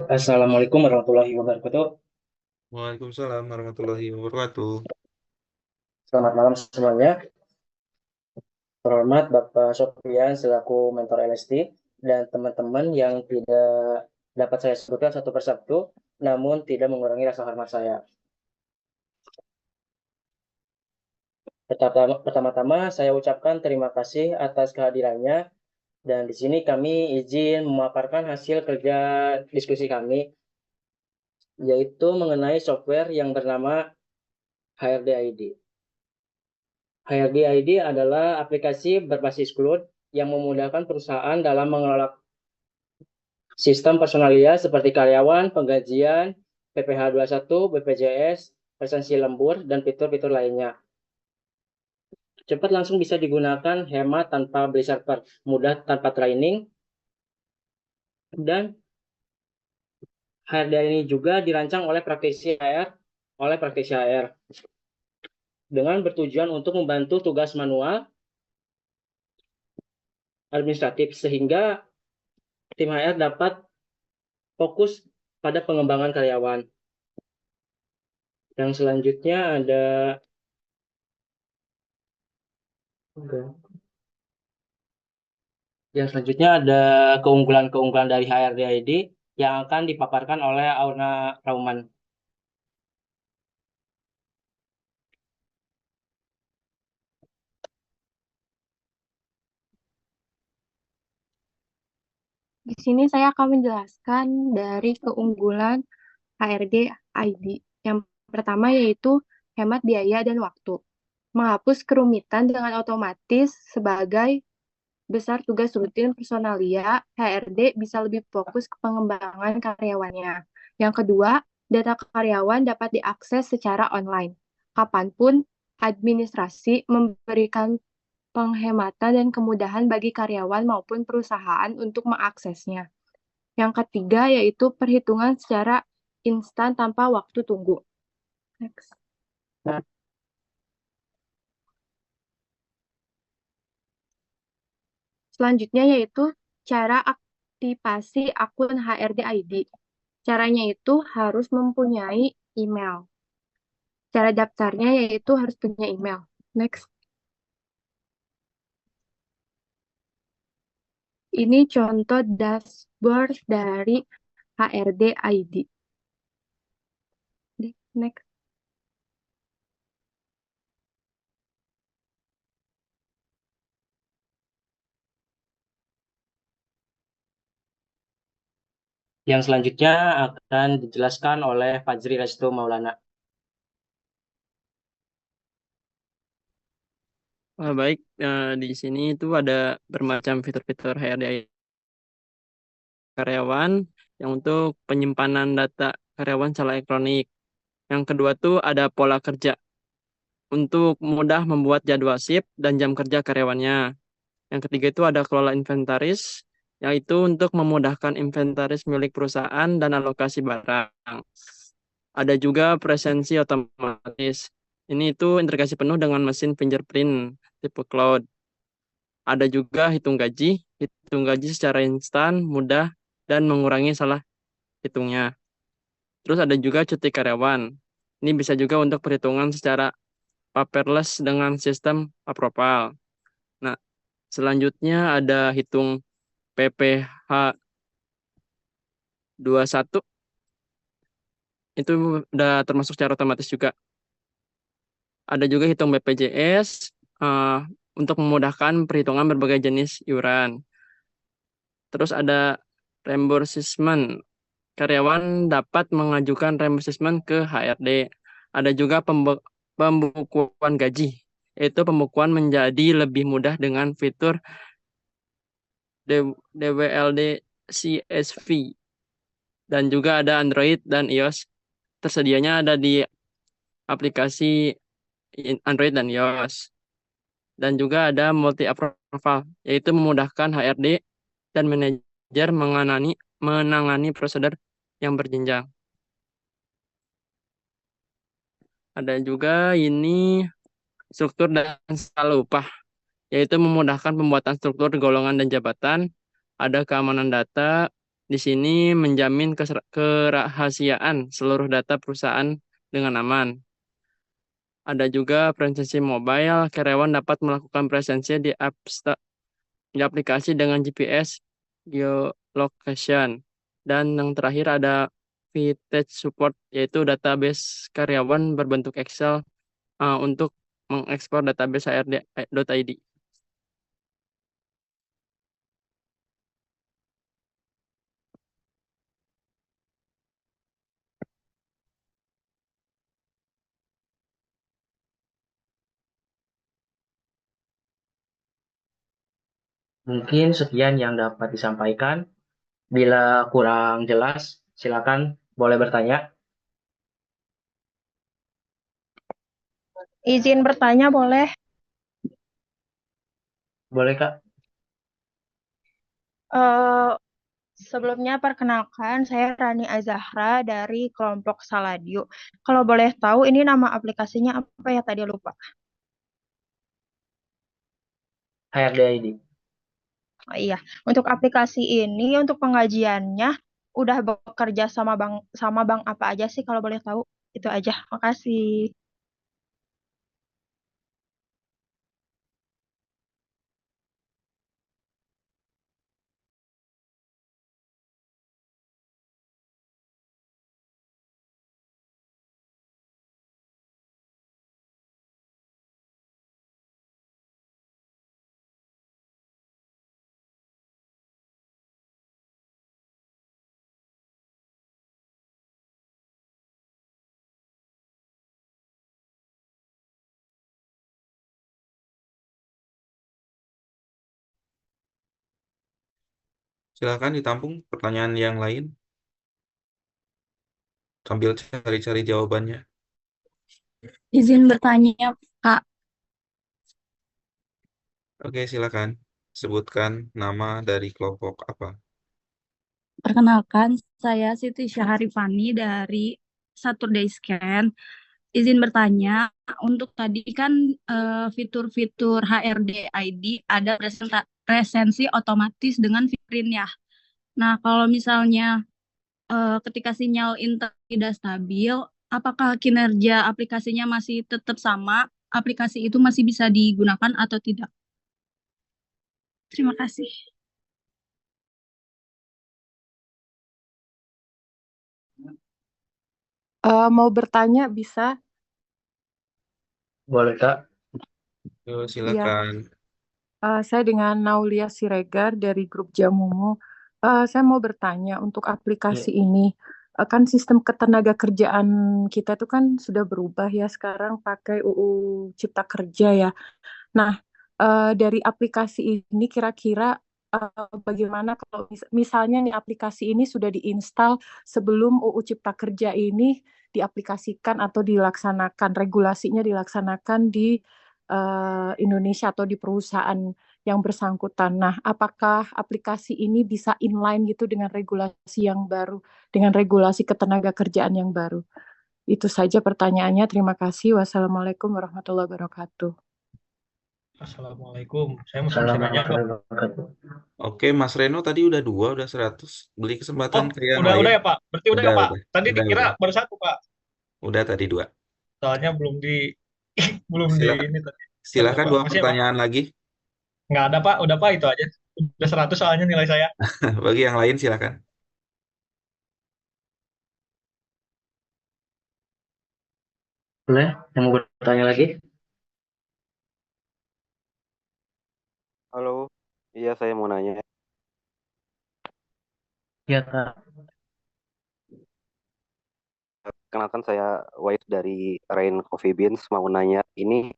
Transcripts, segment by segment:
Assalamualaikum warahmatullahi wabarakatuh. Waalaikumsalam warahmatullahi wabarakatuh. Selamat malam semuanya. Terhormat Bapak Sofian selaku mentor LSD dan teman-teman yang tidak dapat saya sebutkan satu persatu, namun tidak mengurangi rasa hormat saya. Pertama-tama saya ucapkan terima kasih atas kehadirannya dan di sini kami izin memaparkan hasil kerja diskusi kami, yaitu mengenai software yang bernama HRD ID. HRD ID adalah aplikasi berbasis cloud yang memudahkan perusahaan dalam mengelola sistem personalia seperti karyawan, penggajian, PPh 21, BPJS, presensi lembur, dan fitur-fitur lainnya. Cepat langsung bisa digunakan, hemat tanpa beli server, mudah tanpa training, dan HRD ini juga dirancang oleh praktisi HR dengan bertujuan untuk membantu tugas manual administratif sehingga tim HR dapat fokus pada pengembangan karyawan. Yang selanjutnya ada keunggulan-keunggulan dari HRD ID yang akan dipaparkan oleh Auna Rauman. Di sini saya akan menjelaskan dari keunggulan HRD ID. Yang pertama yaitu hemat biaya dan waktu. Menghapus kerumitan dengan otomatis sebagai besar tugas rutin personalia, HRD bisa lebih fokus ke pengembangan karyawannya. Yang kedua, data karyawan dapat diakses secara online. Kapanpun, administrasi memberikan penghematan dan kemudahan bagi karyawan maupun perusahaan untuk mengaksesnya. Yang ketiga yaitu perhitungan secara instan tanpa waktu tunggu. Next. Selanjutnya yaitu cara aktivasi akun HRD ID. Caranya itu harus mempunyai email. Cara daftarnya yaitu harus punya email. Next. Ini contoh dashboard dari HRD ID. Next. Yang selanjutnya akan dijelaskan oleh Fajri Restu Maulana. Baik, di sini itu ada bermacam fitur-fitur HRD karyawan yang untuk penyimpanan data karyawan secara elektronik. Yang kedua tuh ada pola kerja untuk mudah membuat jadwal shift dan jam kerja karyawannya. Yang ketiga itu ada kelola inventaris, yaitu untuk memudahkan inventaris milik perusahaan dan alokasi barang. Ada juga presensi otomatis. Ini itu integrasi penuh dengan mesin fingerprint tipe cloud. Ada juga hitung gaji secara instan, mudah, dan mengurangi salah hitungnya. Terus ada juga cuti karyawan. Ini bisa juga untuk perhitungan secara paperless dengan sistem approval. Nah, selanjutnya ada hitung PPh 21. Itu udah termasuk secara otomatis juga. Ada juga hitung BPJS untuk memudahkan perhitungan berbagai jenis iuran. Terus ada reimbursement. Karyawan dapat mengajukan reimbursement ke HRD. Ada juga pembukuan gaji, yaitu pembukuan menjadi lebih mudah dengan fitur DWLD CSV. Dan juga ada Android dan iOS. Tersedianya ada di aplikasi Android dan iOS. Dan juga ada multi approval, yaitu memudahkan HRD dan manajer menangani prosedur yang berjenjang. Ada juga ini struktur dan skala upah, yaitu memudahkan pembuatan struktur golongan dan jabatan. Ada keamanan data, Di sini menjamin kerahasiaan seluruh data perusahaan dengan aman. Ada juga presensi mobile, karyawan dapat melakukan presensi di aplikasi dengan GPS geolocation. Dan yang terakhir ada VTech support, yaitu database karyawan berbentuk Excel untuk mengekspor database HRD.id. Mungkin sekian yang dapat disampaikan. Bila kurang jelas, silakan boleh bertanya. Izin bertanya boleh? Boleh, Kak? Eh, Sebelumnya perkenalkan, saya Rani Azahra dari kelompok Saladio. Kalau boleh tahu, ini nama aplikasinya apa ya tadi lupa? HRD ID. Oh, iya, untuk aplikasi ini, untuk pengajiannya, udah bekerja sama bank apa aja sih kalau boleh tahu? Itu aja, makasih. Silakan ditampung pertanyaan yang lain sambil cari-cari jawabannya. Izin bertanya, Kak. Oke, silakan. Sebutkan nama dari kelompok apa. Perkenalkan, saya Siti Syaharifani dari Saturday Scan. Izin bertanya, untuk tadi kan fitur-fitur HRD ID ada presensi otomatis dengan Fitrin ya. Nah, kalau misalnya ketika sinyal internet tidak stabil, apakah kinerja aplikasinya masih tetap sama? Aplikasi itu masih bisa digunakan atau tidak? Terima kasih. Mau bertanya bisa? Boleh, Kak? Yo, Iya. silakan. Saya dengan Naulia Siregar dari grup Jamumu. Saya mau bertanya untuk aplikasi ini, kan sistem ketenaga kerjaan kita itu kan sudah berubah ya sekarang pakai UU Cipta Kerja ya. Nah, dari aplikasi ini kira-kira bagaimana kalau misalnya nih aplikasi ini sudah diinstal sebelum UU Cipta Kerja ini diaplikasikan atau dilaksanakan, regulasinya dilaksanakan di Indonesia atau di perusahaan yang bersangkutan. Nah, apakah aplikasi ini bisa inline gitu dengan regulasi yang baru, dengan regulasi ketenaga kerjaan yang baru? Itu saja pertanyaannya. Terima kasih. Wassalamualaikum warahmatullahi wabarakatuh. Assalamualaikum. Saya mau Assalamualaikum nanya dong. warahmatullahi wabarakatuh. Oke, Mas Reno tadi udah 2, udah 100. Beli Oh, kesempatan ke yang udah lain. ya Pak. Berarti udah ya Pak. Tadi Udah, dikira udah. baru 1 Pak. Udah tadi 2. Soalnya belum di belum di Silakan. ini tadi. Silakan Pak. 2 Masih ya Pak. pertanyaan lagi. Nggak ada Pak. Udah Pak itu aja. Udah 100 soalnya nilai saya. Bagi yang lain silakan. Boleh? Yang mau bertanya lagi? Halo, iya saya mau nanya. Ya, Kak. Kenalkan saya Wais dari Rain Coffee Beans. Mau nanya, ini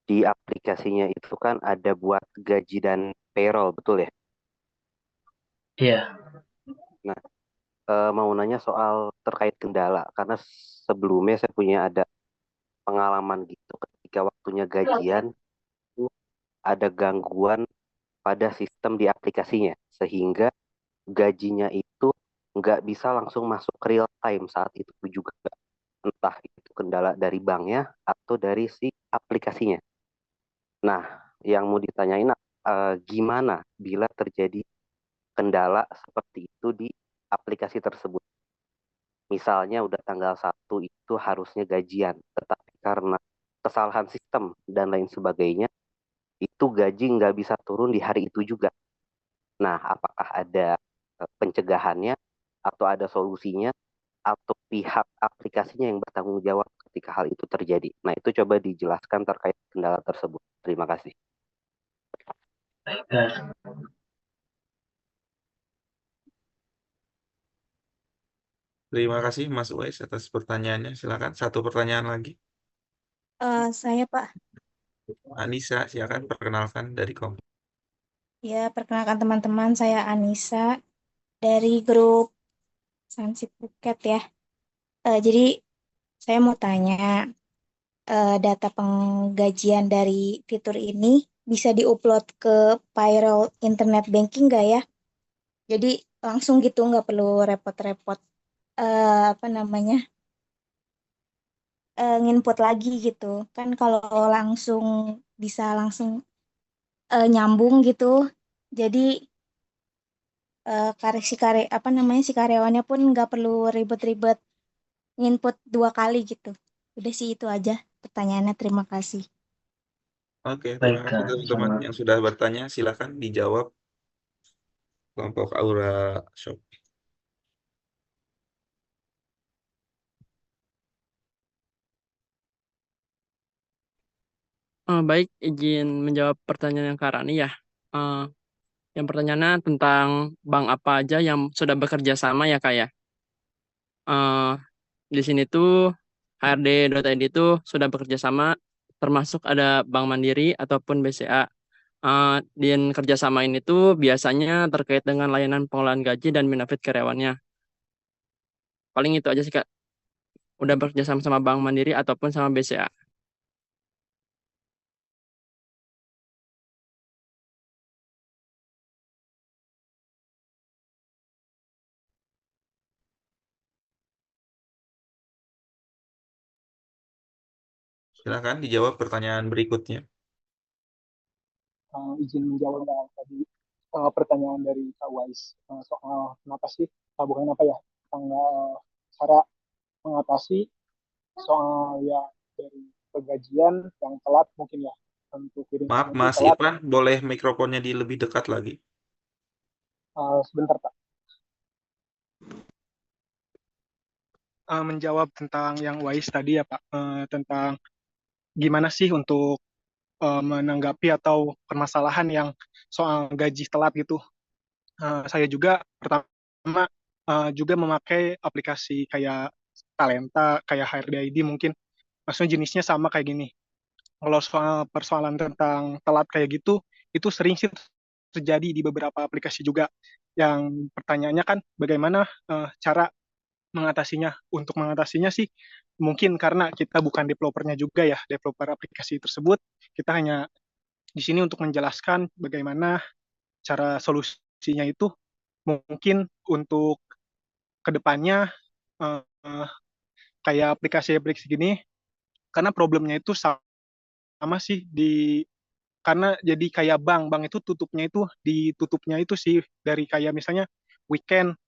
di aplikasinya itu kan ada buat gaji dan payroll, betul ya? Iya. Nah, mau nanya soal terkait kendala. Karena sebelumnya saya punya ada pengalaman gitu. Ketika waktunya gajian, itu ada gangguan pada sistem di aplikasinya. Sehingga gajinya itu nggak bisa langsung masuk real time saat itu juga. Entah itu kendala dari banknya atau dari si aplikasinya. Nah, yang mau ditanyain gimana bila terjadi kendala seperti itu di aplikasi tersebut. Misalnya udah tanggal 1 itu harusnya gajian, tetapi karena kesalahan sistem dan lain sebagainya, itu gaji nggak bisa turun di hari itu juga. Nah, apakah ada pencegahannya atau ada solusinya atau pihak aplikasinya yang bertanggung jawab ketika hal itu terjadi? Nah, itu coba dijelaskan terkait kendala tersebut. Terima kasih. Terima kasih Mas Uwais atas pertanyaannya. Silakan satu pertanyaan lagi. Saya Pak, Anissa, silakan perkenalkan dari kelompok. ya perkenalkan teman-teman, saya Anissa dari grup Sansip Phuket ya. Jadi saya mau tanya, data penggajian dari fitur ini bisa diupload ke payroll internet banking nggak ya? Jadi langsung gitu, nggak perlu repot-repot apa namanya nginput lagi gitu. Kan kalau langsung bisa langsung nyambung gitu. Jadi apa namanya si karyawannya pun nggak perlu ribet-ribet nginput 2 kali gitu. Udah sih itu aja pertanyaannya. Terima kasih. Oke, terima kasih teman-teman yang sudah bertanya. Silakan dijawab kelompok Aura Shop. Baik, izin menjawab pertanyaan yang Kak Rani ya. Eh, yang pertanyaannya tentang bank apa aja yang sudah bekerja sama ya Kak ya. Eh, di sini tuh HRD.id itu sudah bekerja sama, termasuk ada Bank Mandiri ataupun BCA. Dan kerjasama ini tuh biasanya terkait dengan layanan pengolahan gaji dan benefit karyawannya. Paling itu aja sih Kak. Udah bekerja sama sama Bank Mandiri ataupun sama BCA. Silakan dijawab pertanyaan berikutnya. Izin menjawab tadi pertanyaan dari Kak Wais soal kenapa sih bukan apa ya cara mengatasi soal ya dari pegajian yang telat mungkin ya untuk Maaf kirim Mas telat. Irfan, boleh mikrofonnya di lebih dekat lagi? Sebentar Pak. Menjawab tentang yang Wais tadi ya Pak, tentang gimana sih untuk menanggapi atau permasalahan yang soal gaji telat gitu. Saya juga pertama juga memakai aplikasi kayak Talenta, kayak HRD ID mungkin. Maksudnya jenisnya sama kayak gini. Kalau soal persoalan tentang telat kayak gitu, itu sering sih terjadi di beberapa aplikasi juga. Yang pertanyaannya kan bagaimana cara mengatasinya. Untuk mengatasinya sih mungkin karena kita bukan developernya juga ya, developer aplikasi tersebut. Kita hanya di sini untuk menjelaskan bagaimana cara solusinya itu mungkin untuk kedepannya kayak aplikasi-aplikasi gini, karena problemnya itu sama sih karena jadi kayak bank itu ditutupnya itu sih dari kayak misalnya weekend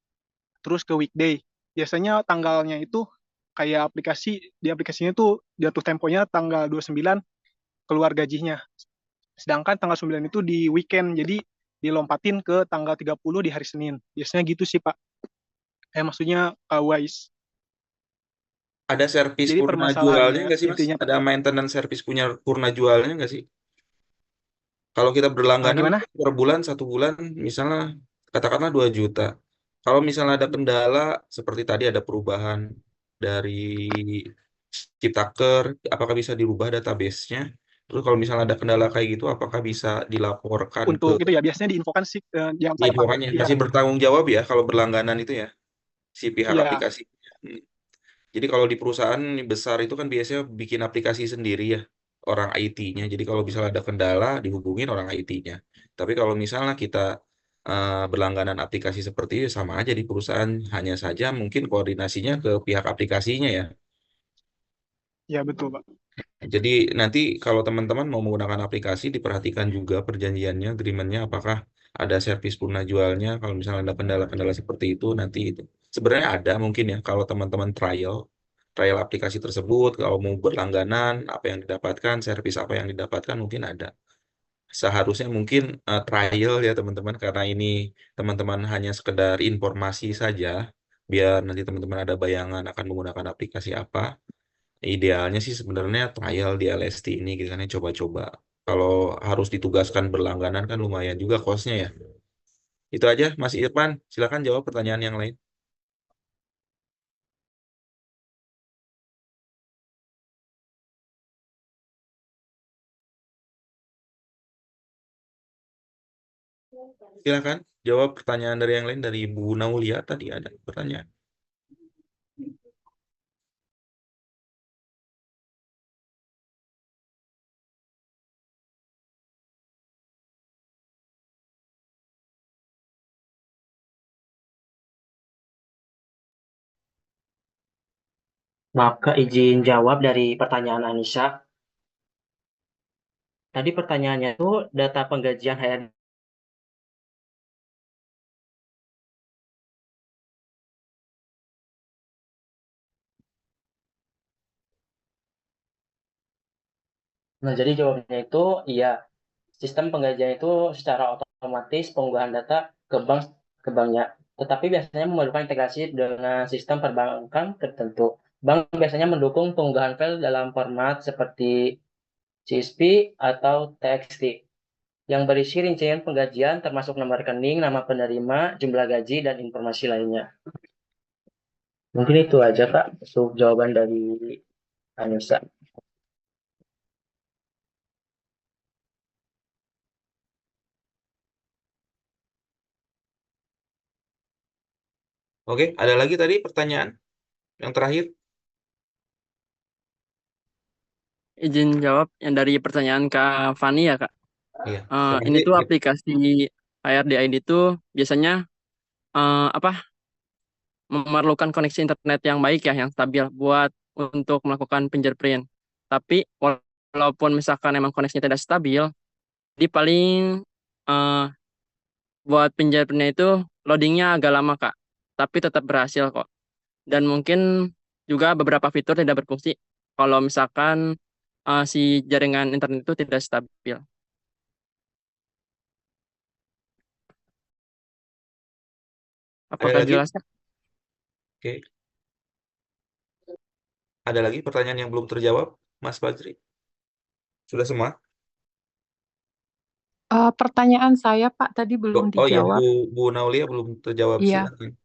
terus ke weekday. Biasanya tanggalnya itu kayak di aplikasinya itu jatuh temponya tanggal 29 keluar gajinya. Sedangkan tanggal 9 itu di weekend, jadi dilompatin ke tanggal 30 di hari Senin. Biasanya gitu sih, Pak. Maksudnya Wise. Ada servis Jadi purna jualnya permasalahannya nggak sih Mas? intinya Ada maintenance servis punya purna jualnya nggak sih? Kalau kita berlangganan gimana? per bulan, 1 bulan, misalnya katakanlah 2 juta. Kalau misalnya ada kendala, seperti tadi ada perubahan dari Ciptaker, apakah bisa dirubah database-nya? Terus kalau misalnya ada kendala kayak gitu, apakah bisa dilaporkan ke Untuk itu ya biasanya diinfokan sih yang saya pakai. infokannya? Iya, Masih bertanggung jawab ya kalau berlangganan itu ya, si pihak iya, aplikasi. Hmm. Jadi kalau di perusahaan besar itu kan biasanya bikin aplikasi sendiri ya, orang IT-nya. Jadi kalau misalnya ada kendala, dihubungin orang IT-nya. Tapi kalau misalnya kita berlangganan aplikasi seperti itu, sama aja di perusahaan. Hanya saja mungkin koordinasinya ke pihak aplikasinya ya. iya betul, Pak. Jadi nanti kalau teman-teman mau menggunakan aplikasi, diperhatikan juga perjanjiannya, agreement-nya, apakah ada servis purna jualnya. Kalau misalnya ada kendala-kendala seperti itu, nanti itu sebenarnya ada mungkin ya kalau teman-teman trial aplikasi tersebut, kalau mau berlangganan, apa yang didapatkan, servis apa yang didapatkan mungkin ada. Seharusnya mungkin trial ya teman-teman, karena ini teman-teman hanya sekedar informasi saja, biar nanti teman-teman ada bayangan akan menggunakan aplikasi apa. Idealnya sih sebenarnya trial di LST ini gitu kan ya, coba-coba. Kalau harus ditugaskan berlangganan kan lumayan juga cost-nya ya. Itu aja Mas Irfan, silakan jawab pertanyaan yang lain. Silakan jawab pertanyaan dari yang lain, dari Bu Naulia tadi ada pertanyaan. Maaf Kak, izin jawab dari pertanyaan Anissa. Tadi pertanyaannya itu data penggajian HRD. Nah, jadi jawabannya itu iya. Sistem penggajian itu secara otomatis pengunggahan data ke banknya. Tetapi biasanya memerlukan integrasi dengan sistem perbankan tertentu. Bank biasanya mendukung pengunggahan file dalam format seperti CSV atau TXT yang berisi rincian penggajian termasuk nomor rekening, nama penerima, jumlah gaji, dan informasi lainnya. Mungkin itu aja Kak untuk jawaban dari Anissa. Oke, ada lagi tadi pertanyaan yang terakhir? Izin jawab yang dari pertanyaan Kak Fani ya Kak. Iya. Ini Nanti tuh aplikasi HRD ID itu biasanya apa memerlukan koneksi internet yang baik ya, yang stabil buat untuk melakukan fingerprint. Tapi walaupun misalkan emang koneksinya tidak stabil, di paling eh, buat fingerprintnya itu loadingnya agak lama Kak, tapi tetap berhasil kok. Dan mungkin juga beberapa fitur tidak berfungsi kalau misalkan si jaringan internet itu tidak stabil. ada Apakah lagi? jelas Kak? Oke. Ada lagi pertanyaan yang belum terjawab, Mas Fajri? Sudah semua? Pertanyaan saya Pak tadi belum Oh iya, dijawab. Bu Naulia belum terjawab. Iya. Silakan.